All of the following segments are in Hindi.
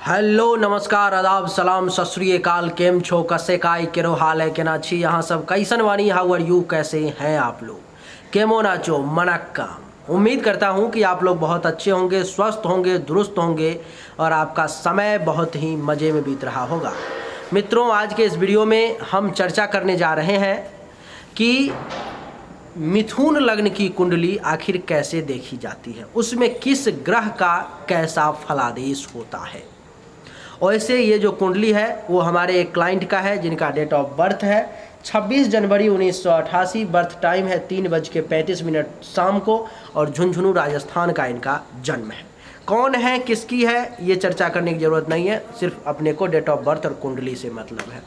हेलो नमस्कार आदाब सलाम सत श्री अकाल। केम छो कसे काय केरो हाल है केना छी यहाँ सब कैसन वानी हाउ आर यू, कैसे हैं आप लोग, केमो नाचो मनक्का। उम्मीद करता हूँ कि आप लोग बहुत अच्छे होंगे, स्वस्थ होंगे, दुरुस्त होंगे और आपका समय बहुत ही मज़े में बीत रहा होगा। मित्रों, आज के इस वीडियो में हम चर्चा करने जा रहे हैं कि मिथुन लग्न की कुंडली आखिर कैसे देखी जाती है, उसमें किस ग्रह का कैसा फलादेश होता है। वैसे ये जो कुंडली है वो हमारे एक क्लाइंट का है जिनका डेट ऑफ बर्थ है 26 जनवरी 1988। बर्थ टाइम है 3:35 शाम को और झुंझुनू राजस्थान का इनका जन्म है। कौन है, किसकी है, ये चर्चा करने की ज़रूरत नहीं है, सिर्फ अपने को डेट ऑफ बर्थ और कुंडली से मतलब है।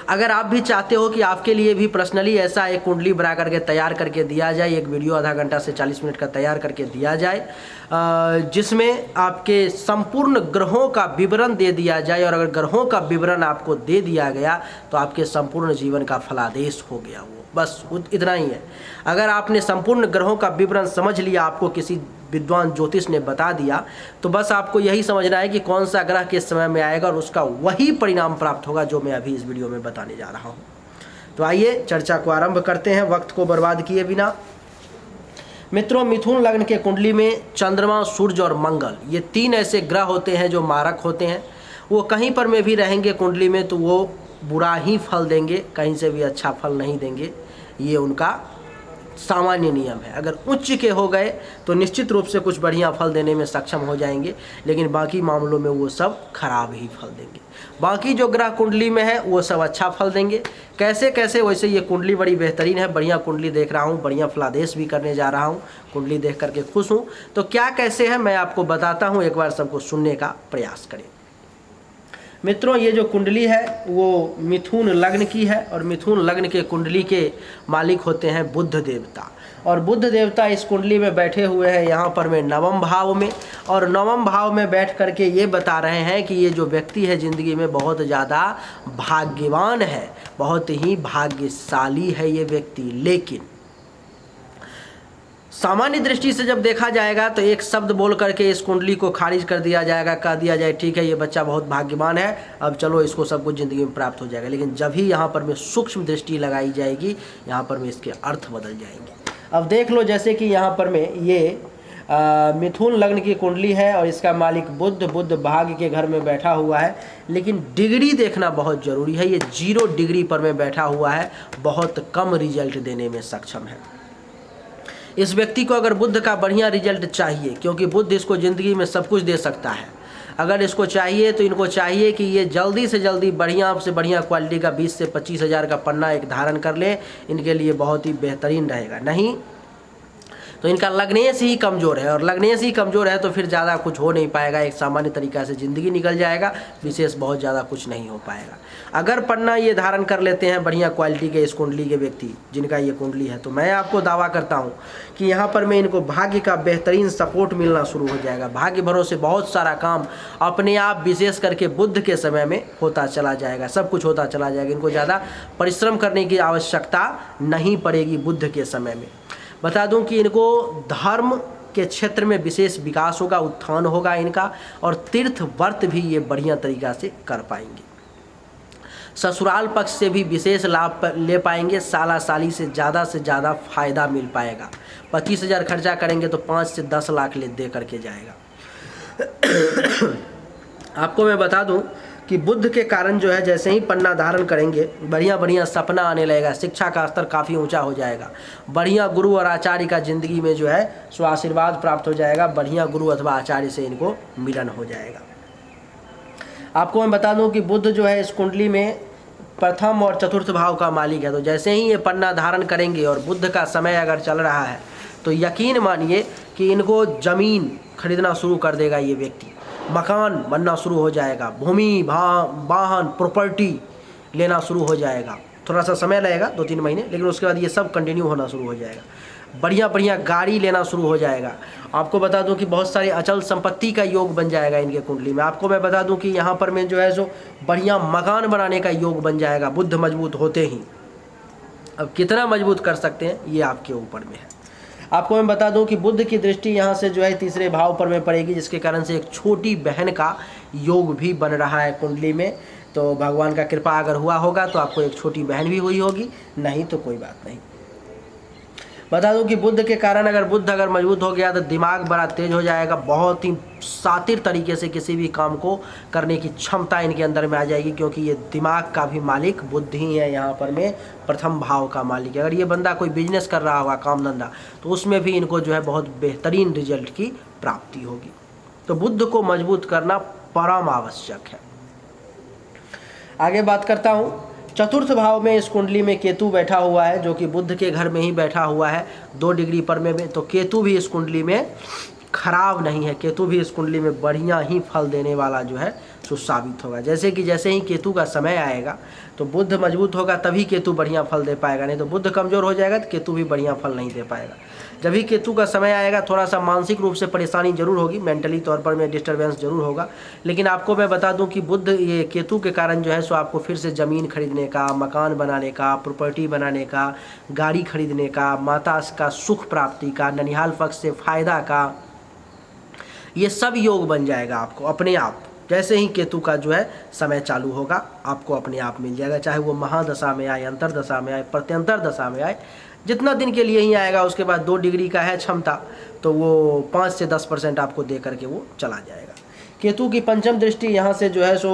अगर आप भी चाहते हो कि आपके लिए भी पर्सनली ऐसा एक कुंडली बना करके तैयार करके दिया जाए, एक वीडियो आधा घंटा से 40 मिनट का तैयार करके दिया जाए जिसमें आपके संपूर्ण ग्रहों का विवरण दे दिया जाए, और अगर ग्रहों का विवरण आपको दे दिया गया तो आपके संपूर्ण जीवन का फलादेश हो गया, वो बस इतना ही है। अगर आपने संपूर्ण ग्रहों का विवरण समझ लिया, आपको किसी विद्वान ज्योतिष ने बता दिया, तो बस आपको यही समझना है कि कौन सा ग्रह किस समय में आएगा और उसका वही परिणाम प्राप्त होगा जो मैं अभी इस वीडियो में बताने जा रहा हूँ। तो आइए चर्चा को आरंभ करते हैं वक्त को बर्बाद किए बिना। मित्रों, मिथुन लग्न के कुंडली में चंद्रमा, सूर्य और मंगल, ये तीन ऐसे ग्रह होते हैं जो मारक होते हैं। वो कहीं पर में भी रहेंगे कुंडली में तो वो बुरा ही फल देंगे, कहीं से भी अच्छा फल नहीं देंगे। ये उनका सामान्य नियम है। अगर उच्च के हो गए तो निश्चित रूप से कुछ बढ़िया फल देने में सक्षम हो जाएंगे, लेकिन बाकी मामलों में वो सब खराब ही फल देंगे। बाकी जो ग्रह कुंडली में है वो सब अच्छा फल देंगे। कैसे कैसे, वैसे ये कुंडली बड़ी बेहतरीन है, बढ़िया कुंडली देख रहा हूँ, बढ़िया फलादेश भी करने जा रहा हूँ, कुंडली देख करके खुश हूँ। तो क्या कैसे है मैं आपको बताता हूँ, एक बार सबको सुनने का प्रयास करें। मित्रों, ये जो कुंडली है वो मिथुन लग्न की है और मिथुन लग्न के कुंडली के मालिक होते हैं बुध देवता। और बुध देवता इस कुंडली में बैठे हुए हैं यहाँ पर में नवम भाव में, और नवम भाव में बैठ करके ये बता रहे हैं कि ये जो व्यक्ति है ज़िंदगी में बहुत ज़्यादा भाग्यवान है, बहुत ही भाग्यशाली है ये व्यक्ति। लेकिन सामान्य दृष्टि से जब देखा जाएगा तो एक शब्द बोल करके इस कुंडली को खारिज कर दिया जाएगा, कह दिया जाए ठीक है ये बच्चा बहुत भाग्यवान है, अब चलो इसको सब कुछ ज़िंदगी में प्राप्त हो जाएगा। लेकिन जब ही यहाँ पर में सूक्ष्म दृष्टि लगाई जाएगी, यहाँ पर में इसके अर्थ बदल जाएंगे। अब देख लो, जैसे कि यहाँ पर में ये मिथुन लग्न की कुंडली है और इसका मालिक बुध भाग्य के घर में बैठा हुआ है, लेकिन डिग्री देखना बहुत ज़रूरी है। ये 0 डिग्री पर में बैठा हुआ है, बहुत कम रिजल्ट देने में सक्षम है। इस व्यक्ति को अगर बुध का बढ़िया रिजल्ट चाहिए, क्योंकि बुध इसको ज़िंदगी में सब कुछ दे सकता है, अगर इसको चाहिए तो इनको चाहिए कि ये जल्दी से जल्दी बढ़िया से बढ़िया क्वालिटी का 20 से 25 हज़ार का पन्ना एक धारण कर ले, इनके लिए बहुत ही बेहतरीन रहेगा। नहीं तो इनका लग्नेश ही कमज़ोर है, और लग्नेश ही कमज़ोर है तो फिर ज़्यादा कुछ हो नहीं पाएगा, एक सामान्य तरीक़ा से ज़िंदगी निकल जाएगा, विशेष बहुत ज़्यादा कुछ नहीं हो पाएगा। अगर पन्ना ये धारण कर लेते हैं बढ़िया क्वालिटी के इस कुंडली के व्यक्ति जिनका ये कुंडली है, तो मैं आपको दावा करता हूँ कि यहाँ पर मैं इनको भाग्य का बेहतरीन सपोर्ट मिलना शुरू हो जाएगा। भाग्य भरोसे बहुत सारा काम अपने आप, विशेष करके बुध के समय में होता चला जाएगा, सब कुछ होता चला जाएगा। इनको ज़्यादा परिश्रम करने की आवश्यकता नहीं पड़ेगी बुध के समय में। बता दूं कि इनको धर्म के क्षेत्र में विशेष विकास होगा, उत्थान होगा इनका, और तीर्थ व्रत भी ये बढ़िया तरीक़ा से कर पाएंगे। ससुराल पक्ष से भी विशेष लाभ ले पाएंगे, साला साली से ज़्यादा फ़ायदा मिल पाएगा। 25 हज़ार खर्चा करेंगे तो 5 से 10 लाख ले दे करके जाएगा। आपको मैं बता दूं कि बुध के कारण जो है, जैसे ही पन्ना धारण करेंगे बढ़िया सपना आने लगेगा, शिक्षा का स्तर काफ़ी ऊंचा हो जाएगा, बढ़िया गुरु और आचार्य का ज़िंदगी में जो है सो आशीर्वाद प्राप्त हो जाएगा, बढ़िया गुरु अथवा आचार्य से इनको मिलन हो जाएगा। आपको मैं बता दूं कि बुध जो है इस कुंडली में प्रथम और चतुर्थ भाव का मालिक है। तो जैसे ही ये पन्ना धारण करेंगे और बुध का समय अगर चल रहा है तो यकीन मानिए कि इनको ज़मीन खरीदना शुरू कर देगा ये व्यक्ति, मकान बनना शुरू हो जाएगा, भूमि वाहन प्रॉपर्टी लेना शुरू हो जाएगा। थोड़ा सा समय लगेगा 2-3 महीने, लेकिन उसके बाद ये सब कंटिन्यू होना शुरू हो जाएगा। बढ़िया गाड़ी लेना शुरू हो जाएगा। आपको बता दूं कि बहुत सारी अचल संपत्ति का योग बन जाएगा इनके कुंडली में। आपको मैं बता दूं कि यहाँ पर में जो है सो बढ़िया मकान बनाने का योग बन जाएगा बुध मजबूत होते ही। अब कितना मजबूत कर सकते हैं ये आपके ऊपर में है। आपको मैं बता दूं कि बुध की दृष्टि यहाँ से जो है तीसरे भाव पर में पड़ेगी, जिसके कारण से एक छोटी बहन का योग भी बन रहा है कुंडली में। तो भगवान का कृपा अगर हुआ होगा तो आपको एक छोटी बहन भी हुई होगी, नहीं तो कोई बात नहीं। बता दूं कि बुध के कारण अगर मजबूत हो गया तो दिमाग बड़ा तेज हो जाएगा, बहुत ही शातिर तरीके से किसी भी काम को करने की क्षमता इनके अंदर में आ जाएगी, क्योंकि ये दिमाग का भी मालिक बुध ही है, यहाँ पर में प्रथम भाव का मालिक है। अगर ये बंदा कोई बिजनेस कर रहा होगा, काम धंधा, तो उसमें भी इनको जो है बहुत बेहतरीन रिजल्ट की प्राप्ति होगी। तो बुध को मजबूत करना परम आवश्यक है। आगे बात करता हूँ, चतुर्थ भाव में इस कुंडली में केतु बैठा हुआ है, जो कि बुध के घर में ही बैठा हुआ है 2 डिग्री पर में। तो केतु भी इस कुंडली में खराब नहीं है, केतु भी इस कुंडली में बढ़िया ही फल देने वाला जो है सो साबित होगा। जैसे ही केतु का समय आएगा तो बुध मजबूत होगा, तभी केतु बढ़िया फल दे पाएगा, नहीं तो बुध कमज़ोर हो जाएगा तो केतु भी बढ़िया फल नहीं दे पाएगा। जब भी केतु का समय आएगा थोड़ा सा मानसिक रूप से परेशानी जरूर होगी, मेंटली तौर पर में डिस्टर्बेंस जरूर होगा, लेकिन आपको मैं बता दूं कि बुध ये केतु के कारण जो है सो आपको फिर से ज़मीन खरीदने का, मकान बनाने का, प्रॉपर्टी बनाने का, गाड़ी खरीदने का, माता का सुख प्राप्ति का, ननिहाल पक्ष से फ़ायदा का, ये सब योग बन जाएगा आपको अपने आप। जैसे ही केतु का जो है समय चालू होगा आपको अपने आप मिल जाएगा, चाहे वो महादशा में आए, अंतरदशा में आए, प्रत्यंतर दशा में आए, जितना दिन के लिए ही आएगा। उसके बाद 2 डिग्री का है क्षमता, तो वो 5 से 10% आपको दे करके वो चला जाएगा। केतु की पंचम दृष्टि यहाँ से जो है सो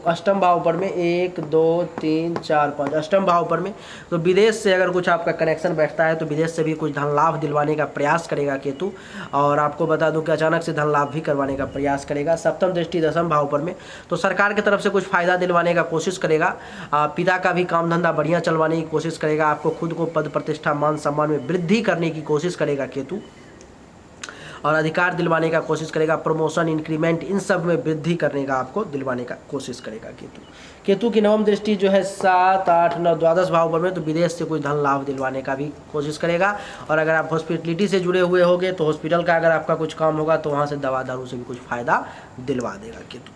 अष्टम भाव पर में 1 2 3 4 5 अष्टम भाव पर में, तो विदेश से अगर कुछ आपका कनेक्शन बैठता है तो विदेश से भी कुछ धन लाभ दिलवाने का प्रयास करेगा केतु, और आपको बता दूं कि अचानक से धन लाभ भी करवाने का प्रयास करेगा। सप्तम दृष्टि दशम भाव पर में, तो सरकार की तरफ से कुछ फ़ायदा दिलवाने का कोशिश करेगा, पिता का भी काम धंधा बढ़िया चलवाने की कोशिश करेगा, आपको खुद को पद प्रतिष्ठा मान सम्मान में वृद्धि करने की कोशिश करेगा केतु, और अधिकार दिलवाने का कोशिश करेगा, प्रमोशन इंक्रीमेंट इन सब में वृद्धि करने का आपको दिलवाने का कोशिश करेगा केतु। केतु की नवम दृष्टि जो है 7 8 9 द्वादश भाव पर में, तो विदेश से कुछ धन लाभ दिलवाने का भी कोशिश करेगा, और अगर आप हॉस्पिटलिटी से जुड़े हुए होंगे तो हॉस्पिटल का अगर आपका कुछ काम होगा तो वहाँ से दवा दारू से भी कुछ फ़ायदा दिलवा देगा केतु।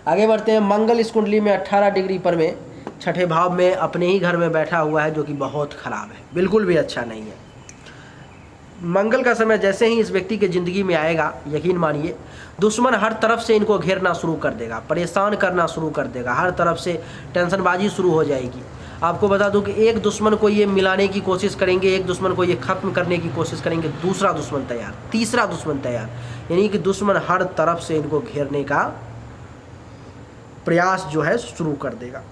आगे बढ़ते हैं, मंगल इस कुंडली में 18 डिग्री पर में छठे भाव में अपने ही घर में बैठा हुआ है, जो कि बहुत ख़राब है, बिल्कुल भी अच्छा नहीं है। मंगल का समय जैसे ही इस व्यक्ति के ज़िंदगी में आएगा, यकीन मानिए दुश्मन हर तरफ से इनको घेरना शुरू कर देगा, परेशान करना शुरू कर देगा, हर तरफ से टेंशनबाजी शुरू हो जाएगी। आपको बता दूं कि एक दुश्मन को ये मिलाने की कोशिश करेंगे, एक दुश्मन को ये ख़त्म करने की कोशिश करेंगे, दूसरा दुश्मन तैयार, तीसरा दुश्मन तैयार, यानी कि दुश्मन हर तरफ से इनको घेरने का प्रयास जो है शुरू कर देगा।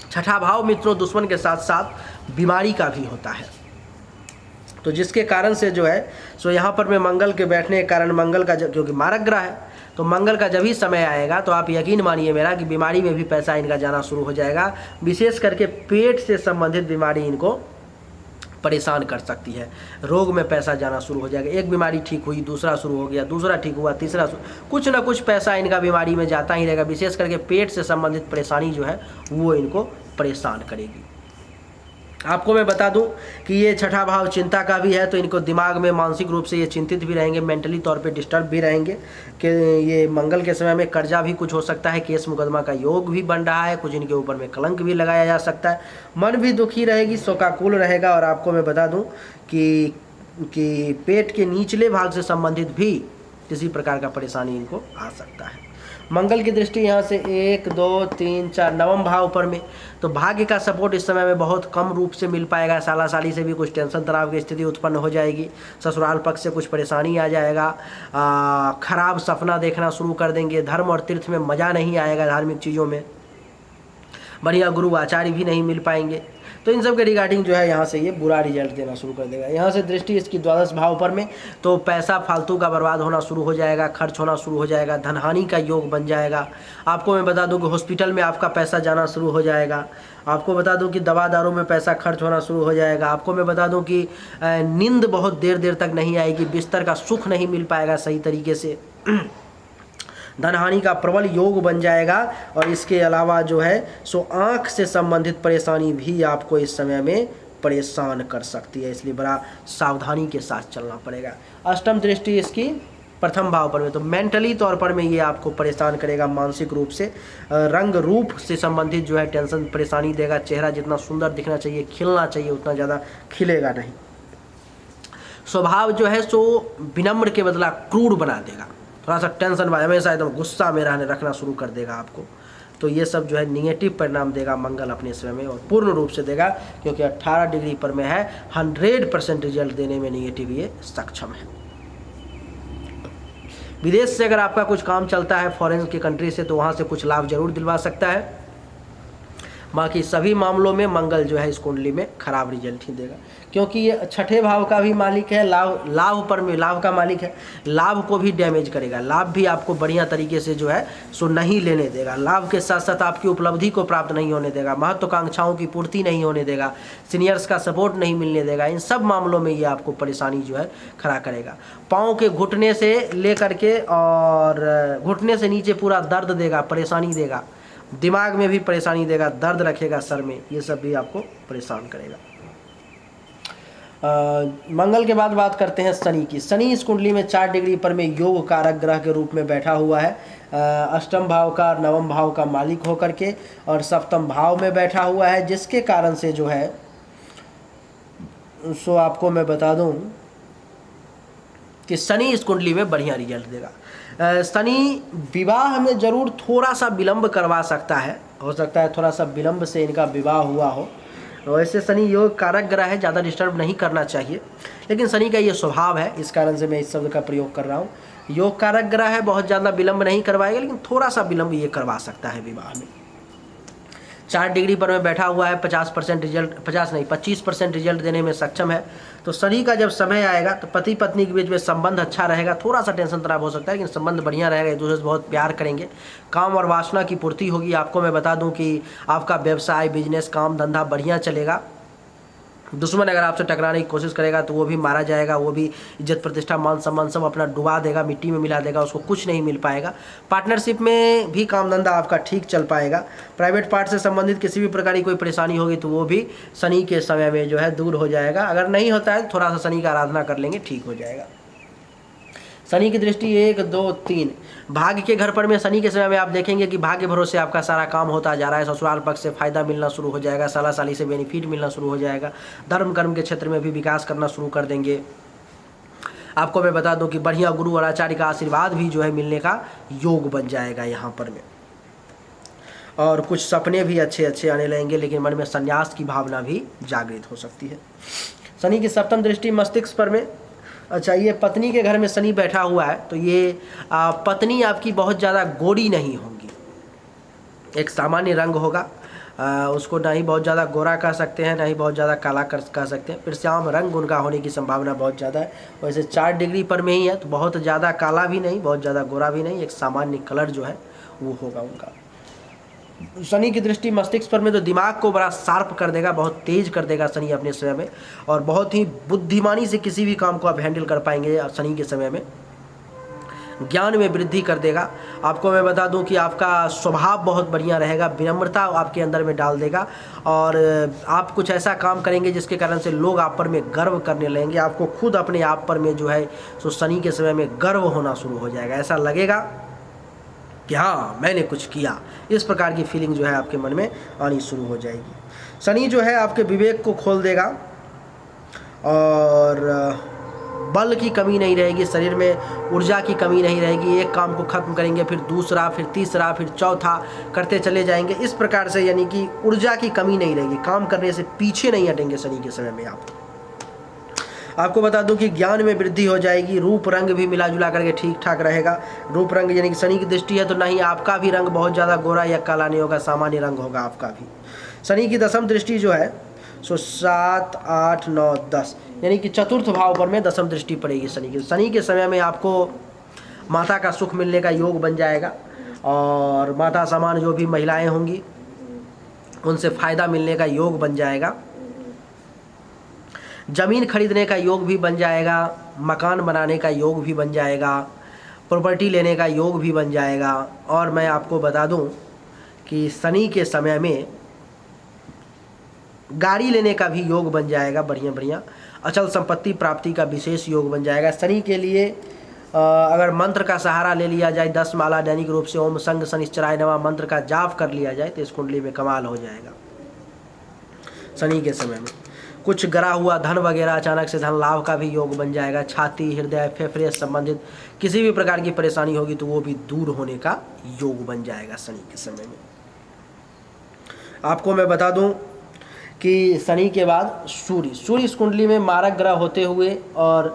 छठा भाव मित्रों दुश्मन के साथ साथ बीमारी का भी होता है, तो जिसके कारण से जो है सो यहाँ पर में मंगल के बैठने के कारण, मंगल का क्योंकि मारक ग्रह है, तो मंगल का जब ही समय आएगा तो आप यकीन मानिए मेरा कि बीमारी में भी पैसा इनका जाना शुरू हो जाएगा। विशेष करके पेट से संबंधित बीमारी इनको परेशान कर सकती है, रोग में पैसा जाना शुरू हो जाएगा। एक बीमारी ठीक हुई, दूसरा शुरू हो गया, दूसरा ठीक हुआ, तीसरा कुछ ना कुछ पैसा इनका बीमारी में जाता ही रहेगा। विशेष करके पेट से संबंधित परेशानी जो है वो इनको परेशान करेगी। आपको मैं बता दूं कि ये छठा भाव चिंता का भी है, तो इनको दिमाग में मानसिक रूप से ये चिंतित भी रहेंगे, मेंटली तौर पे डिस्टर्ब भी रहेंगे कि ये मंगल के समय में कर्जा भी कुछ हो सकता है, केस मुकदमा का योग भी बन रहा है, कुछ इनके ऊपर में कलंक भी लगाया जा सकता है, मन भी दुखी रहेगी, शोकाकुल रहेगा। और आपको मैं बता दूँ कि पेट के निचले भाग से संबंधित भी किसी प्रकार का परेशानी इनको आ सकता है। मंगल की दृष्टि यहाँ से 1 2 3 4 नवम भाव पर में, तो भाग्य का सपोर्ट इस समय में बहुत कम रूप से मिल पाएगा। साला साली से भी कुछ टेंशन तनाव की स्थिति उत्पन्न हो जाएगी, ससुराल पक्ष से कुछ परेशानी आ जाएगा, खराब सपना देखना शुरू कर देंगे, धर्म और तीर्थ में मज़ा नहीं आएगा, धार्मिक चीज़ों में बढ़िया गुरु आचार्य भी नहीं मिल पाएंगे। तो इन सब के रिगार्डिंग जो है यहाँ से ये बुरा रिजल्ट देना शुरू कर देगा। यहाँ से दृष्टि इसकी द्वादश भाव पर में, तो पैसा फालतू का बर्बाद होना शुरू हो जाएगा, खर्च होना शुरू हो जाएगा, धनहानि का योग बन जाएगा। आपको मैं बता दूं कि हॉस्पिटल में आपका पैसा जाना शुरू हो जाएगा। आपको बता दूं कि दवा दारू में पैसा खर्च होना शुरू हो जाएगा। आपको मैं बता दूं कि नींद बहुत देर देर तक नहीं आएगी, बिस्तर का सुख नहीं मिल पाएगा सही तरीके से, धनहानि का प्रबल योग बन जाएगा। और इसके अलावा जो है सो आँख से संबंधित परेशानी भी आपको इस समय में परेशान कर सकती है, इसलिए बड़ा सावधानी के साथ चलना पड़ेगा। अष्टम दृष्टि इसकी प्रथम भाव पर में, तो मेंटली तौर पर में ये आपको परेशान करेगा मानसिक रूप से, रंग रूप से संबंधित जो है टेंशन परेशानी देगा। चेहरा जितना सुंदर दिखना चाहिए, खिलना चाहिए, उतना ज़्यादा खिलेगा नहीं। स्वभाव जो है सो विनम्र के बदला क्रूर बना देगा, थोड़ा सा टेंशन वाला, हमेशा एकदम गुस्सा में रखना शुरू कर देगा आपको। तो ये सब जो है निगेटिव परिणाम देगा मंगल अपने समय में, और पूर्ण रूप से देगा, क्योंकि 18 डिग्री पर में है, 100% रिजल्ट देने में निगेटिव ये सक्षम है। विदेश से अगर आपका कुछ काम चलता है फॉरेन की कंट्री से, तो वहाँ से कुछ लाभ जरूर दिलवा सकता है। बाकी सभी मामलों में मंगल जो है इस कुंडली में खराब रिजल्ट ही देगा, क्योंकि ये छठे भाव का भी मालिक है, लाभ पर में लाभ का मालिक है, लाभ को भी डैमेज करेगा, लाभ भी आपको बढ़िया तरीके से जो है सो नहीं लेने देगा, लाभ के साथ साथ आपकी उपलब्धि को प्राप्त नहीं होने देगा, महत्वाकांक्षाओं की पूर्ति नहीं होने देगा, सीनियर्स का सपोर्ट नहीं मिलने देगा। इन सब मामलों में ये आपको परेशानी जो है खड़ा करेगा। पाँव के घुटने से लेकर के और घुटने से नीचे पूरा दर्द देगा, परेशानी देगा, दिमाग में भी परेशानी देगा, दर्द रखेगा सर में, ये सब भी आपको परेशान करेगा। मंगल के बाद बात करते हैं शनि की। शनि इस कुंडली में 4 डिग्री पर में योग कारक ग्रह के रूप में बैठा हुआ है, अष्टम भाव का, नवम भाव का मालिक होकर के, और सप्तम भाव में बैठा हुआ है, जिसके कारण से जो है सो आपको मैं बता दूं कि शनि इस कुंडली में बढ़िया रिजल्ट देगा। शनि विवाह में जरूर थोड़ा सा विलंब करवा सकता है, हो सकता है थोड़ा सा विलंब से इनका विवाह हुआ हो। वैसे शनि योग कारक ग्रह है, ज़्यादा डिस्टर्ब नहीं करना चाहिए, लेकिन शनि का ये स्वभाव है, इस कारण से मैं इस शब्द का प्रयोग कर रहा हूँ। योग कारक ग्रह है, बहुत ज़्यादा विलंब नहीं करवाएगा, लेकिन थोड़ा सा विलंब ये करवा सकता है विवाह में। 4 डिग्री पर में बैठा हुआ है, 50% रिजल्ट, 25% रिजल्ट देने में सक्षम है। तो शनि का जब समय आएगा तो पति पत्नी के बीच में संबंध अच्छा रहेगा, थोड़ा सा टेंशन तनाव हो सकता है, लेकिन संबंध बढ़िया रहेगा, एक दूसरे से बहुत प्यार करेंगे, काम और वासना की पूर्ति होगी। आपको मैं बता दूं कि आपका व्यवसाय, बिजनेस, काम धंधा बढ़िया चलेगा। दुश्मन अगर आपसे टकराने की कोशिश करेगा तो वो भी मारा जाएगा, वो भी इज्जत प्रतिष्ठा मान सम्मान सब अपना डुबा देगा, मिट्टी में मिला देगा, उसको कुछ नहीं मिल पाएगा। पार्टनरशिप में भी काम धंधा आपका ठीक चल पाएगा। प्राइवेट पार्ट से संबंधित किसी भी प्रकार की कोई परेशानी होगी तो वो भी शनि के समय में जो है दूर हो जाएगा। अगर नहीं होता है तो थोड़ा सा शनि का आराधना कर लेंगे, ठीक हो जाएगा। शनि की दृष्टि 1, 2, 3 भाग्य के घर पर में शनि के समय में आप देखेंगे कि भाग्य भरोसे आपका सारा काम होता जा रहा है। ससुराल पक्ष से फायदा मिलना शुरू हो जाएगा, साला साली से बेनिफिट मिलना शुरू हो जाएगा, धर्म कर्म के क्षेत्र में भी विकास करना शुरू कर देंगे। आपको मैं बता दूं कि बढ़िया गुरु और आचार्य का आशीर्वाद भी जो है मिलने का योग बन जाएगा यहाँ पर में, और कुछ सपने भी अच्छे अच्छे आने लगेंगे, लेकिन मन में संन्यास की भावना भी जागृत हो सकती है। शनि की सप्तम दृष्टि मस्तिष्क पर में, अच्छा ये पत्नी के घर में शनि बैठा हुआ है, तो ये पत्नी आपकी बहुत ज़्यादा गोरी नहीं होंगी, एक सामान्य रंग होगा, उसको ना ही बहुत ज़्यादा गोरा कह सकते हैं, ना ही बहुत ज़्यादा काला कह सकते हैं, फिर श्याम रंग उनका होने की संभावना बहुत ज़्यादा है। वैसे 4 डिग्री पर में ही है, तो बहुत ज़्यादा काला भी नहीं, बहुत ज़्यादा गोरा भी नहीं, एक सामान्य कलर जो है वो होगा उनका। शनि की दृष्टि मस्तिष्क पर में तो दिमाग को बड़ा शार्प कर देगा, बहुत तेज कर देगा शनि अपने समय में, और बहुत ही बुद्धिमानी से किसी भी काम को आप हैंडल कर पाएंगे शनि के समय में। ज्ञान में वृद्धि कर देगा। आपको मैं बता दूं कि आपका स्वभाव बहुत बढ़िया रहेगा, विनम्रता आपके अंदर में डाल देगा, और आप कुछ ऐसा काम करेंगे जिसके कारण से लोग आप पर में गर्व करने लगेंगे। आपको खुद अपने आप पर में जो है सो शनि के समय में गर्व होना शुरू हो जाएगा, ऐसा लगेगा कि हाँ मैंने कुछ किया, इस प्रकार की फीलिंग जो है आपके मन में आनी शुरू हो जाएगी। शनि जो है आपके विवेक को खोल देगा, और बल की कमी नहीं रहेगी, शरीर में ऊर्जा की कमी नहीं रहेगी। एक काम को खत्म करेंगे, फिर दूसरा, फिर तीसरा, फिर चौथा करते चले जाएंगे, इस प्रकार से, यानी कि ऊर्जा की कमी नहीं रहेगी, काम करने से पीछे नहीं हटेंगे शनि के समय में आप। आपको बता दूं कि ज्ञान में वृद्धि हो जाएगी, रूप रंग भी मिला जुला करके ठीक ठाक रहेगा। रूप रंग यानी कि शनि की दृष्टि है तो नहीं आपका भी रंग बहुत ज़्यादा गोरा या काला नहीं होगा, सामान्य रंग होगा आपका भी। शनि की दशम दृष्टि जो है सो 7, 8, 9, 10 यानी कि चतुर्थ भाव पर में दशम दृष्टि पड़ेगी शनि की। शनि के समय में आपको माता का सुख मिलने का योग बन जाएगा, और माता समान जो भी महिलाएं होंगी उनसे फ़ायदा मिलने का योग बन जाएगा। ज़मीन खरीदने का योग भी बन जाएगा, मकान बनाने का योग भी बन जाएगा, प्रॉपर्टी लेने का योग भी बन जाएगा। और मैं आपको बता दूं कि शनि के समय में गाड़ी लेने का भी योग बन जाएगा, बढ़िया बढ़िया। अचल संपत्ति प्राप्ति का विशेष योग बन जाएगा। शनि के लिए अगर मंत्र का सहारा ले लिया जाए, 10 माला दैनिक रूप से ओम संग शनिश्चराय नमः मंत्र का जाप कर लिया जाए तो इस कुंडली में कमाल हो जाएगा शनि के समय में। कुछ गिरा हुआ धन वगैरह अचानक से धन लाभ का भी योग बन जाएगा। छाती, हृदय, फेफड़े से संबंधित किसी भी प्रकार की परेशानी होगी तो वो भी दूर होने का योग बन जाएगा शनि के समय में। आपको मैं बता दूं कि शनि के बाद सूर्य इस कुंडली में मारक ग्रह होते हुए और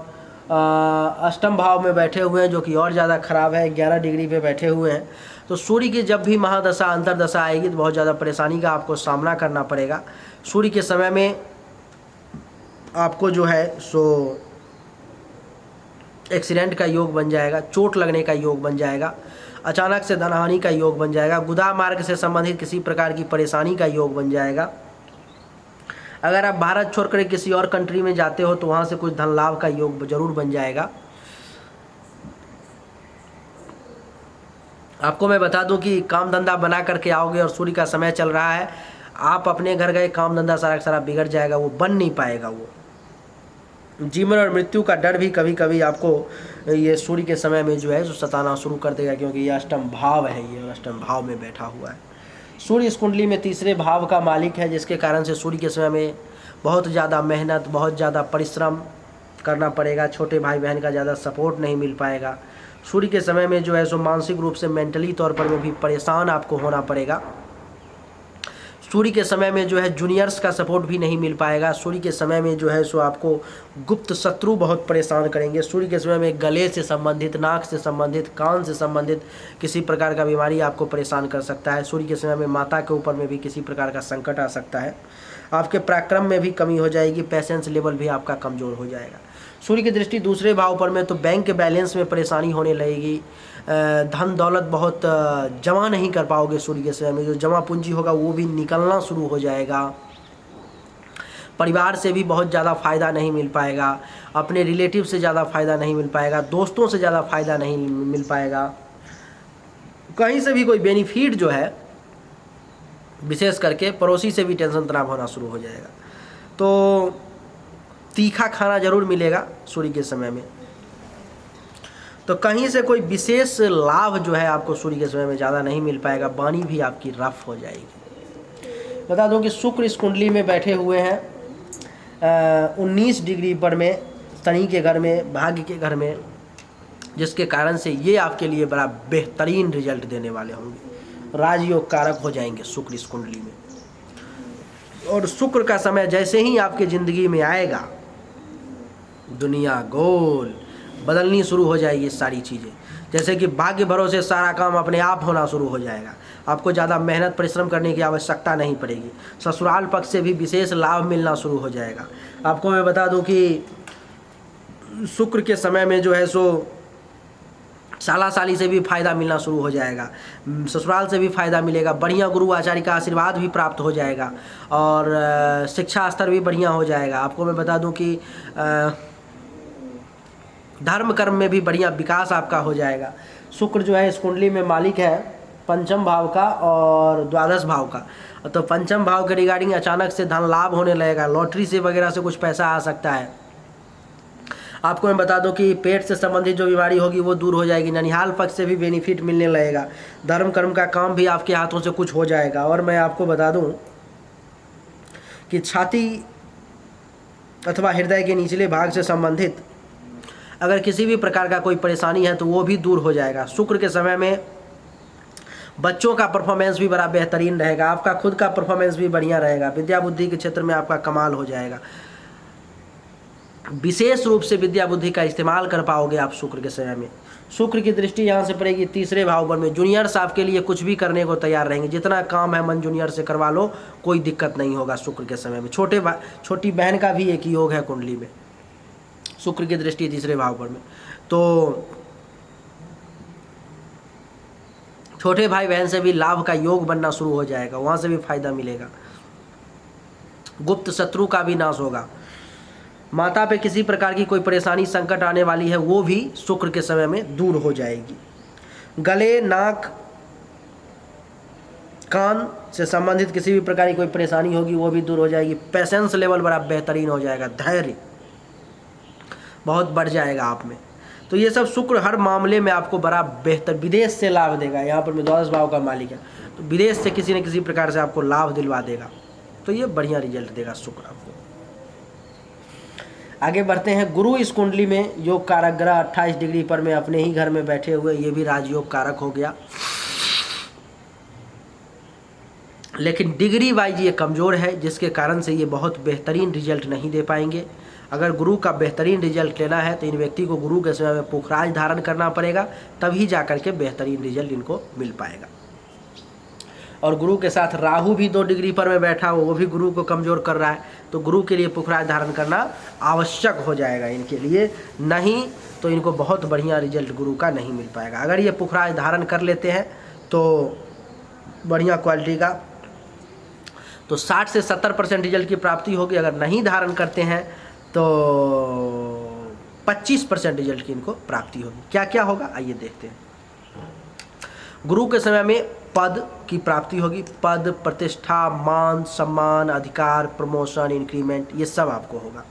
अष्टम भाव में बैठे हुए हैं, जो कि और ज़्यादा खराब है, 11 डिग्री पे बैठे हुए हैं। तो सूर्य की जब भी महादशा अंतरदशा आएगी तो बहुत ज़्यादा परेशानी का आपको सामना करना पड़ेगा। सूर्य के समय में आपको जो है सो एक्सीडेंट का योग बन जाएगा, चोट लगने का योग बन जाएगा, अचानक से धनहानि का योग बन जाएगा, गुदा मार्ग से संबंधित किसी प्रकार की परेशानी का योग बन जाएगा। अगर आप भारत छोड़कर किसी और कंट्री में जाते हो तो वहाँ से कुछ धन लाभ का योग जरूर बन जाएगा। आपको मैं बता दूं कि काम धंधा बना करके आओगे और सूर्य का समय चल रहा है, आप अपने घर गए, काम धंधा सारा सारा बिगड़ जाएगा, वो बन नहीं पाएगा। वो जीवन और मृत्यु का डर भी कभी कभी आपको ये सूर्य के समय में जो है जो सताना शुरू कर देगा, क्योंकि ये अष्टम भाव है, ये अष्टम भाव में बैठा हुआ है। सूर्य इस कुंडली में तीसरे भाव का मालिक है, जिसके कारण से सूर्य के समय में बहुत ज़्यादा मेहनत, बहुत ज़्यादा परिश्रम करना पड़ेगा। छोटे भाई बहन का ज़्यादा सपोर्ट नहीं मिल पाएगा। सूर्य के समय में जो है सो मानसिक रूप से, मेंटली तौर पर में भी परेशान आपको होना पड़ेगा। सूर्य के समय में जो है जूनियर्स का सपोर्ट भी नहीं मिल पाएगा। सूर्य के समय में जो है सो आपको गुप्त शत्रु बहुत परेशान करेंगे। सूर्य के समय में गले से संबंधित, नाक से संबंधित, कान से संबंधित किसी प्रकार का बीमारी आपको परेशान कर सकता है। सूर्य के समय में माता के ऊपर में भी किसी प्रकार का संकट आ सकता है। आपके पराक्रम में भी कमी हो जाएगी, पेशेंस लेवल भी आपका कमज़ोर हो जाएगा। सूर्य की दृष्टि दूसरे भाव पर में तो बैंक के बैलेंस में परेशानी होने लगेगी। धन दौलत बहुत जमा नहीं कर पाओगे। सूर्य के समय में जो जमा पूंजी होगा वो भी निकलना शुरू हो जाएगा। परिवार से भी बहुत ज़्यादा फ़ायदा नहीं मिल पाएगा, अपने रिलेटिव से ज़्यादा फ़ायदा नहीं मिल पाएगा, दोस्तों से ज़्यादा फ़ायदा नहीं मिल पाएगा। कहीं से भी कोई बेनिफिट जो है, विशेष करके पड़ोसी से भी टेंशन तनाव होना शुरू हो जाएगा। तो तीखा खाना जरूर मिलेगा सूर्य के समय में। तो कहीं से कोई विशेष लाभ जो है आपको सूर्य के समय में ज़्यादा नहीं मिल पाएगा। वाणी भी आपकी रफ हो जाएगी। बता दूं कि शुक्र इस कुंडली में बैठे हुए हैं 19 डिग्री पर में, शनि के घर में, भाग्य के घर में, जिसके कारण से ये आपके लिए बड़ा बेहतरीन रिजल्ट देने वाले होंगे। राजयोग कारक हो जाएंगे शुक्र इस कुंडली में। और शुक्र का समय जैसे ही आपके ज़िंदगी में आएगा, दुनिया गोल बदलनी शुरू हो जाएगी सारी चीज़ें। जैसे कि भाग्य भरोसे सारा काम अपने आप होना शुरू हो जाएगा। आपको ज़्यादा मेहनत परिश्रम करने की आवश्यकता नहीं पड़ेगी। ससुराल पक्ष से भी विशेष लाभ मिलना शुरू हो जाएगा। आपको मैं बता दूं कि शुक्र के समय में जो है सो साला साली से भी फ़ायदा मिलना शुरू हो जाएगा, ससुराल से भी फ़ायदा मिलेगा, बढ़िया गुरु आचार्य का आशीर्वाद भी प्राप्त हो जाएगा और शिक्षा स्तर भी बढ़िया हो जाएगा। आपको मैं बता दूं कि धर्म कर्म में भी बढ़िया विकास आपका हो जाएगा। शुक्र जो है इस कुंडली में मालिक है पंचम भाव का और द्वादश भाव का। तो पंचम भाव के रिगार्डिंग अचानक से धन लाभ होने लगेगा, लॉटरी से वगैरह से कुछ पैसा आ सकता है। आपको मैं बता दूं कि पेट से संबंधित जो बीमारी होगी वो दूर हो जाएगी। ननिहाल पक्ष से भी बेनिफिट मिलने लगेगा। धर्म कर्म का काम भी आपके हाथों से कुछ हो जाएगा। और मैं आपको बता दूं कि छाती अथवा हृदय के निचले भाग से संबंधित अगर किसी भी प्रकार का कोई परेशानी है तो वो भी दूर हो जाएगा। शुक्र के समय में बच्चों का परफॉर्मेंस भी बड़ा बेहतरीन रहेगा, आपका खुद का परफॉर्मेंस भी बढ़िया रहेगा। विद्या बुद्धि के क्षेत्र में आपका कमाल हो जाएगा। विशेष रूप से विद्या बुद्धि का इस्तेमाल कर पाओगे आप शुक्र के समय में। शुक्र की दृष्टि यहाँ से पड़ेगी तीसरे भाव पर में। जूनियर्स आपके लिए कुछ भी करने को तैयार रहेंगे। जितना काम है मन जूनियर से करवा लो, कोई दिक्कत नहीं होगा शुक्र के समय में। छोटी बहन का भी एक योग है कुंडली में, शुक्र की दृष्टि तीसरे भाव पर में। तो छोटे भाई बहन से भी लाभ का योग बनना शुरू हो जाएगा, वहाँ से भी फायदा मिलेगा। गुप्त शत्रु का भी नाश होगा। माता पे किसी प्रकार की कोई परेशानी संकट आने वाली है वो भी शुक्र के समय में दूर हो जाएगी। गले, नाक, कान से संबंधित किसी भी प्रकार की कोई परेशानी होगी वो भी दूर हो जाएगी। पेशेंस लेवल बड़ा बेहतरीन हो जाएगा, धैर्य बहुत बढ़ जाएगा आप में। तो ये सब शुक्र हर मामले में आपको बड़ा बेहतर विदेश से लाभ देगा। यहाँ पर मैं द्वादश भाव का मालिक है, तो विदेश से किसी न किसी प्रकार से आपको लाभ दिलवा देगा। तो ये बढ़िया रिजल्ट देगा शुक्र आपको। आगे बढ़ते हैं। गुरु इस कुंडली में योग कारक ग्रह 28 डिग्री पर में अपने ही घर में बैठे हुए, ये भी राजयोग कारक हो गया, लेकिन डिग्री वाइज ये कमज़ोर है, जिसके कारण से ये बहुत बेहतरीन रिजल्ट नहीं दे पाएंगे। अगर गुरु का बेहतरीन रिजल्ट लेना है तो इन व्यक्ति को गुरु के समय में पुखराज धारण करना पड़ेगा, तभी जा कर के बेहतरीन रिजल्ट इनको मिल पाएगा। और गुरु के साथ राहु भी 2 डिग्री पर में बैठा हो, वो भी गुरु को कमज़ोर कर रहा है, तो गुरु के लिए पुखराज धारण करना आवश्यक हो जाएगा इनके लिए, नहीं तो इनको बहुत बढ़िया रिजल्ट गुरु का नहीं मिल पाएगा। अगर ये पुखराज धारण कर लेते हैं तो बढ़िया क्वालिटी का, तो 60 से 70% रिजल्ट की प्राप्ति होगी। अगर नहीं धारण करते हैं तो 25% रिजल्ट की इनको प्राप्ति होगी। क्या क्या होगा आइए देखते हैं। गुरु के समय में पद की प्राप्ति होगी, पद, प्रतिष्ठा, मान, सम्मान, अधिकार, प्रमोशन, इंक्रीमेंट, ये सब आपको होगा।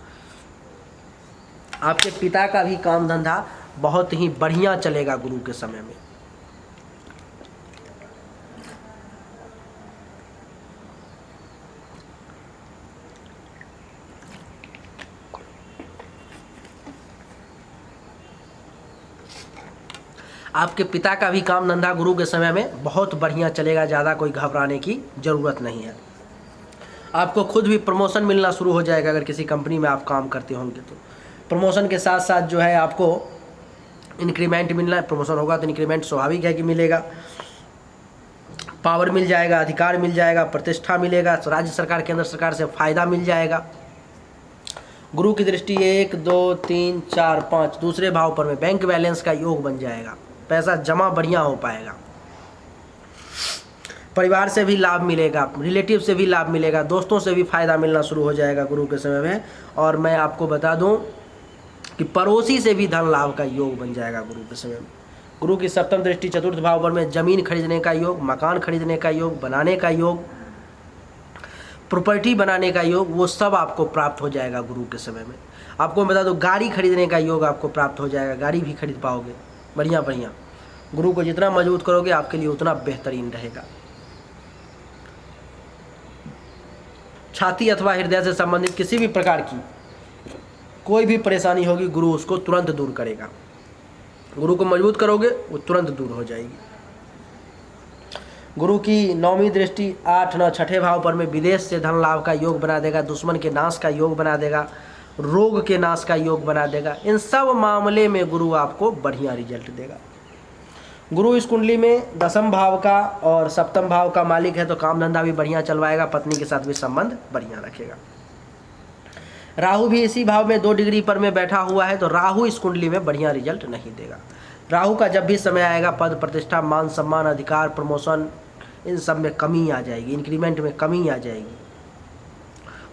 आपके पिता का भी काम धंधा बहुत ही बढ़िया चलेगा गुरु के समय में। आपके पिता का भी काम धंधा गुरु के समय में बहुत बढ़िया चलेगा, ज़्यादा कोई घबराने की ज़रूरत नहीं है। आपको खुद भी प्रमोशन मिलना शुरू हो जाएगा। अगर किसी कंपनी में आप काम करते होंगे तो प्रमोशन के साथ साथ जो है आपको इंक्रीमेंट मिलना है। प्रमोशन होगा तो इंक्रीमेंट स्वाभाविक है कि मिलेगा। पावर मिल जाएगा, अधिकार मिल जाएगा, प्रतिष्ठा मिलेगा, राज्य सरकार केंद्र सरकार से फ़ायदा मिल जाएगा। गुरु की दृष्टि 1 2 3 4 5 दूसरे भाव पर में बैंक बैलेंस का योग बन जाएगा, पैसा जमा बढ़िया हो पाएगा। परिवार से भी लाभ मिलेगा, रिलेटिव से भी लाभ मिलेगा, दोस्तों से भी फायदा मिलना शुरू हो जाएगा गुरु के समय में। और मैं आपको बता दूं कि पड़ोसी से भी धन लाभ का योग बन जाएगा गुरु के समय में। गुरु की सप्तम दृष्टि 4th भाव पर में जमीन खरीदने का योग, मकान खरीदने का योग, बनाने का योग, प्रॉपर्टी बनाने का योग, वो सब आपको प्राप्त हो जाएगा गुरु के समय में। आपको बता दो गाड़ी खरीदने का योग आपको प्राप्त हो जाएगा, गाड़ी भी खरीद पाओगे बढ़िया बढ़िया। गुरु को जितना मजबूत करोगे आपके लिए उतना बेहतरीन रहेगा। छाती अथवा हृदय से संबंधित किसी भी प्रकार की कोई भी परेशानी होगी गुरु उसको तुरंत दूर करेगा। गुरु को मजबूत करोगे वो तुरंत दूर हो जाएगी। गुरु की 9वीं दृष्टि 8 9 6ठे भाव पर में विदेश से धन लाभ का योग बना देगा, दुश्मन के नाश का योग बना देगा, रोग के नाश का योग बना देगा। इन सब मामले में गुरु आपको बढ़िया रिजल्ट देगा। गुरु इस कुंडली में 10th भाव का और 7th भाव का मालिक है, तो काम धंधा भी बढ़िया चलवाएगा, पत्नी के साथ भी संबंध बढ़िया रखेगा। राहु भी इसी भाव में 2 डिग्री पर में बैठा हुआ है, तो राहु इस कुंडली में बढ़िया रिजल्ट नहीं देगा। राहु का जब भी समय आएगा पद प्रतिष्ठा, मान सम्मान, अधिकार, प्रमोशन, इन सब में कमी आ जाएगी, इंक्रीमेंट में कमी आ जाएगी।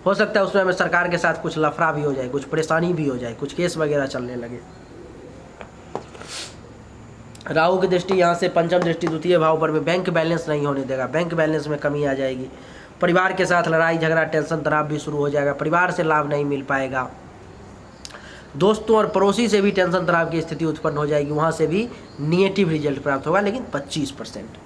हो सकता है उसमें हमें सरकार के साथ कुछ लफड़ा भी हो जाए, कुछ परेशानी भी हो जाए, कुछ केस वगैरह चलने लगे। राहु की दृष्टि यहाँ से 5th दृष्टि 2य भाव पर में बैंक बैलेंस नहीं होने देगा, बैंक बैलेंस में कमी आ जाएगी। परिवार के साथ लड़ाई झगड़ा, टेंशन, तनाव भी शुरू हो जाएगा, परिवार से लाभ नहीं मिल पाएगा। दोस्तों और पड़ोसी से भी टेंशन तनाव की स्थिति उत्पन्न हो जाएगी, वहाँ से भी निगेटिव रिजल्ट प्राप्त होगा, लेकिन 25%।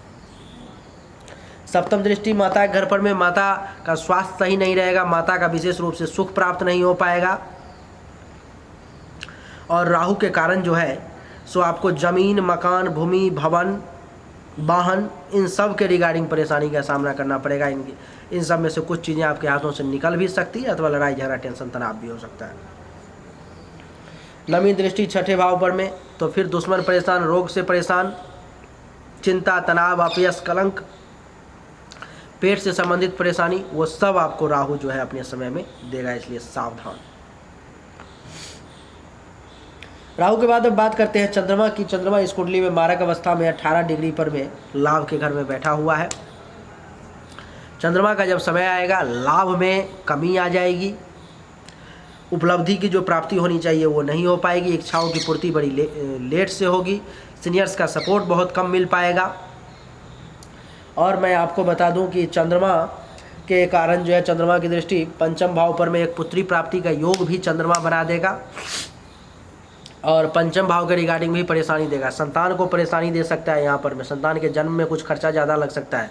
7th दृष्टि माता के घर पर में, माता का स्वास्थ्य सही नहीं रहेगा, माता का विशेष रूप से सुख प्राप्त नहीं हो पाएगा। और राहु के कारण जो है सो आपको जमीन, मकान, भूमि, भवन, वाहन, इन सब के रिगार्डिंग परेशानी का सामना करना पड़ेगा। इन सब में से कुछ चीज़ें आपके हाथों से निकल भी सकती है अथवा लड़ाई झगड़ा, टेंशन, तनाव भी हो सकता है। 9वीं दृष्टि 6ठे भाव पर में, तो फिर दुश्मन परेशान, रोग से परेशान, चिंता, तनाव, अपयश, कलंक, पेट से संबंधित परेशानी, वो सब आपको राहु जो है अपने समय में देगा, इसलिए सावधान। राहु के बाद अब बात करते हैं चंद्रमा की। चंद्रमा इस कुंडली में मारक अवस्था में 18 डिग्री पर में लाभ के घर में बैठा हुआ है। चंद्रमा का जब समय आएगा लाभ में कमी आ जाएगी, उपलब्धि की जो प्राप्ति होनी चाहिए वो नहीं हो पाएगी, इच्छाओं की पूर्ति बड़ी लेट से होगी, सीनियर्स का सपोर्ट बहुत कम मिल पाएगा। और मैं आपको बता दूं कि चंद्रमा के कारण जो है चंद्रमा की दृष्टि 5th भाव पर में एक पुत्री प्राप्ति का योग भी चंद्रमा बना देगा, और 5th भाव के रिगार्डिंग भी परेशानी देगा। संतान को परेशानी दे सकता है, यहाँ पर में संतान के जन्म में कुछ खर्चा ज़्यादा लग सकता है।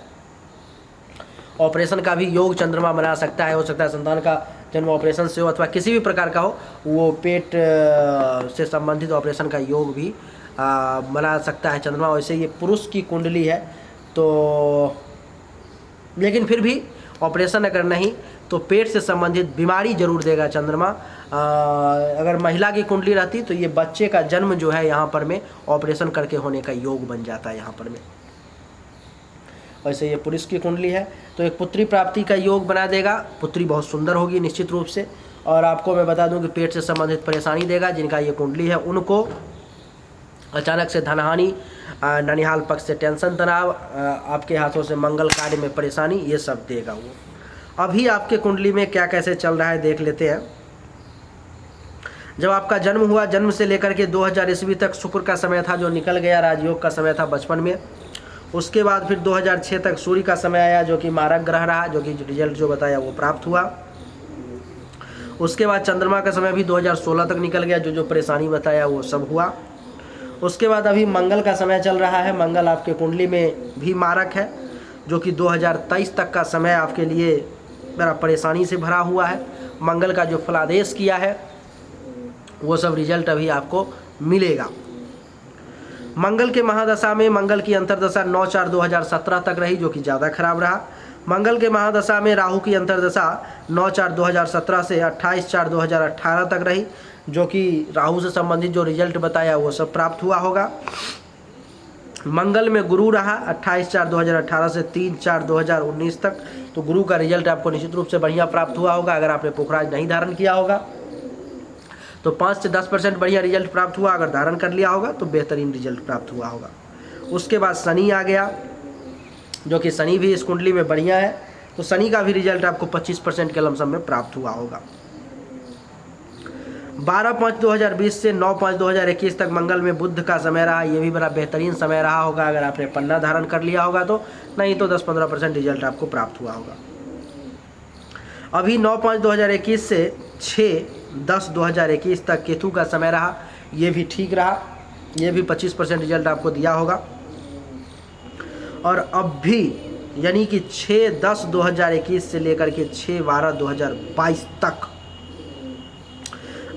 ऑपरेशन का भी योग चंद्रमा बना सकता है, हो सकता है संतान का जन्म ऑपरेशन से हो अथवा किसी भी प्रकार का हो, वो पेट से संबंधित ऑपरेशन का योग भी बना सकता है चंद्रमा। वैसे ये पुरुष की कुंडली है, तो लेकिन फिर भी ऑपरेशन अगर नहीं तो पेट से संबंधित बीमारी जरूर देगा चंद्रमा। अगर महिला की कुंडली रहती तो ये बच्चे का जन्म जो है यहाँ पर में ऑपरेशन करके होने का योग बन जाता है यहाँ पर में। वैसे ये पुरुष की कुंडली है तो एक पुत्री प्राप्ति का योग बना देगा, पुत्री बहुत सुंदर होगी निश्चित रूप से। और आपको मैं बता दूं कि पेट से संबंधित परेशानी देगा, जिनका ये कुंडली है उनको अचानक से धनहानि, ननिहाल पक्ष से टेंशन तनाव, आपके हाथों से मंगल कार्य में परेशानी, ये सब देगा वो। अभी आपके कुंडली में क्या कैसे चल रहा है देख लेते हैं। जब आपका जन्म हुआ, जन्म से लेकर के 2000 ईस्वी तक शुक्र का समय था जो निकल गया, राजयोग का समय था बचपन में। उसके बाद फिर 2006 तक सूर्य का समय आया जो कि मारक ग्रह रहा, जो कि रिजल्ट जो बताया वो प्राप्त हुआ। उसके बाद चंद्रमा का समय भी 2016 तक निकल गया, जो परेशानी बताया वो सब हुआ। उसके बाद अभी मंगल का समय चल रहा है, मंगल आपके कुंडली में भी मारक है, जो कि 2023 तक का समय आपके लिए बड़ा परेशानी से भरा हुआ है। मंगल का जो फलादेश किया है वो सब रिजल्ट अभी आपको मिलेगा। मंगल के महादशा में मंगल की अंतर्दशा 9/4/2017 तक रही, जो कि ज़्यादा खराब रहा। मंगल के महादशा में राहु की अंतर्दशा 9/4/2017 से 28/4/2018 तक रही, जो कि राहु से संबंधित जो रिजल्ट बताया वो सब प्राप्त हुआ होगा। मंगल में गुरु रहा 28/4/2018 से 3/4/2019 तक, तो गुरु का रिजल्ट आपको निश्चित रूप से बढ़िया प्राप्त हुआ होगा। अगर आपने पुखराज नहीं धारण किया होगा तो 5 से 10% बढ़िया रिजल्ट प्राप्त हुआ, अगर धारण कर लिया होगा तो बेहतरीन रिजल्ट प्राप्त हुआ होगा। उसके बाद शनि आ गया, जो कि शनि भी इस कुंडली में बढ़िया है, तो शनि का भी रिजल्ट आपको 25% के लमसम में प्राप्त हुआ होगा। 12/5/2020 से 9/5/2021 तक मंगल में बुध का समय रहा, ये भी बड़ा बेहतरीन समय रहा होगा अगर आपने पन्ना धारण कर लिया होगा तो, नहीं तो 10-15% रिजल्ट आपको प्राप्त हुआ होगा। अभी 9/5/2021 से 6/10/2021 तक केतु का समय रहा, ये भी ठीक रहा, ये भी 25% रिजल्ट आपको दिया होगा। और अब भी यानी कि 6/10/2021 से लेकर के 6/12/2022 तक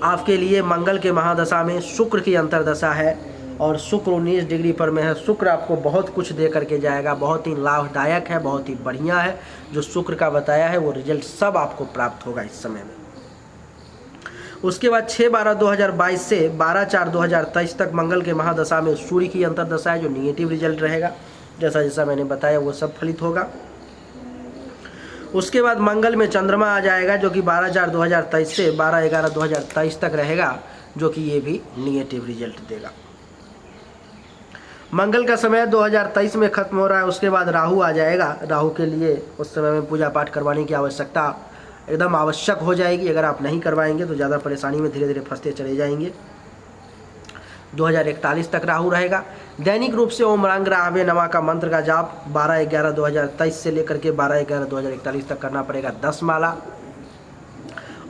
आपके लिए मंगल के महादशा में शुक्र की अंतर्दशा है, और शुक्र 19 डिग्री पर में है। शुक्र आपको बहुत कुछ दे करके जाएगा, बहुत ही लाभदायक है, बहुत ही बढ़िया है। जो शुक्र का बताया है वो रिजल्ट सब आपको प्राप्त होगा इस समय में। उसके बाद 6/12/2022 से 12/4/2023 तक मंगल के महादशा में सूर्य की अंतर्दशा है, जो निगेटिव रिजल्ट रहेगा। जैसा जैसा मैंने बताया वो सब फलित होगा। उसके बाद मंगल में चंद्रमा आ जाएगा, जो कि 12/4/2023 से 12/11/2023 तक रहेगा, जो कि ये भी निगेटिव रिजल्ट देगा। मंगल का समय 2023 में खत्म हो रहा है। उसके बाद राहु आ जाएगा, राहु के लिए उस समय में पूजा पाठ करवाने की आवश्यकता एकदम आवश्यक हो जाएगी। अगर आप नहीं करवाएंगे तो ज़्यादा परेशानी में धीरे धीरे फंसते चले जाएंगे। 2041 तक राहु रहेगा। दैनिक रूप से ओम रंग राहवे नमः का मंत्र का जाप 12/11/2023 से लेकर के 12/11/2041 तक करना पड़ेगा 10 माला,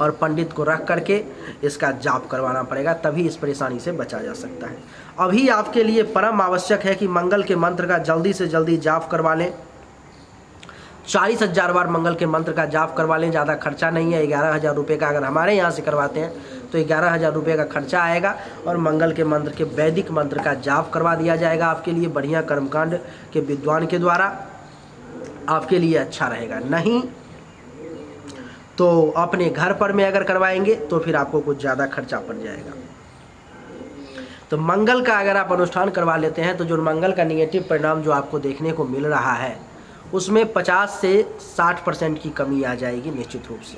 और पंडित को रख करके इसका जाप करवाना पड़ेगा, तभी इस परेशानी से बचा जा सकता है। अभी आपके लिए परम आवश्यक है कि मंगल के मंत्र का जल्दी से जल्दी जाप करवा लें। 40,000 बार मंगल के मंत्र का जाप करवा लें, ज़्यादा खर्चा नहीं है। 11,000 रुपये का अगर हमारे यहाँ से करवाते हैं तो 11,000 रुपये का खर्चा आएगा, और मंगल के मंत्र के वैदिक मंत्र का जाप करवा दिया जाएगा आपके लिए बढ़िया कर्मकांड के विद्वान के द्वारा, आपके लिए अच्छा रहेगा। नहीं तो अपने घर पर में अगर करवाएंगे तो फिर आपको कुछ ज़्यादा खर्चा पड़ जाएगा। तो मंगल का अगर आप अनुष्ठान करवा लेते हैं तो जो मंगल का निगेटिव परिणाम जो आपको देखने को मिल रहा है उसमें 50 से 60% की कमी आ जाएगी निश्चित रूप से।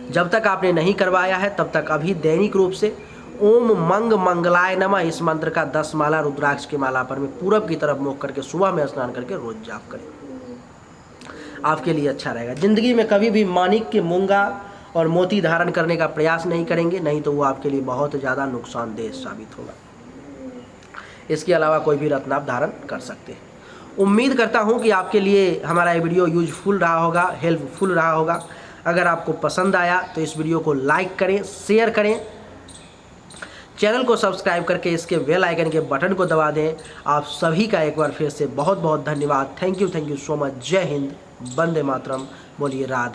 जब तक आपने नहीं करवाया है तब तक अभी दैनिक रूप से ओम मंग मंगलाय नमः इस मंत्र का 10 माला रुद्राक्ष की माला पर में पूरब की तरफ मुख करके सुबह में स्नान करके रोज जाप करें, आपके लिए अच्छा रहेगा। जिंदगी में कभी भी माणिक्य, मूंगा और मोती धारण करने का प्रयास नहीं करेंगे, नहीं तो वो आपके लिए बहुत ज़्यादा नुकसानदेह साबित होगा। इसके अलावा कोई भी रत्न आप धारण कर सकते हैं। उम्मीद करता हूं कि आपके लिए हमारा ये वीडियो यूजफुल रहा होगा, हेल्पफुल रहा होगा। अगर आपको पसंद आया तो इस वीडियो को लाइक करें, शेयर करें, चैनल को सब्सक्राइब करके इसके बेल आइकन के बटन को दबा दें। आप सभी का एक बार फिर से बहुत बहुत धन्यवाद। Thank you so much. जय हिंद, वंदे मातरम। बोलिए राधे।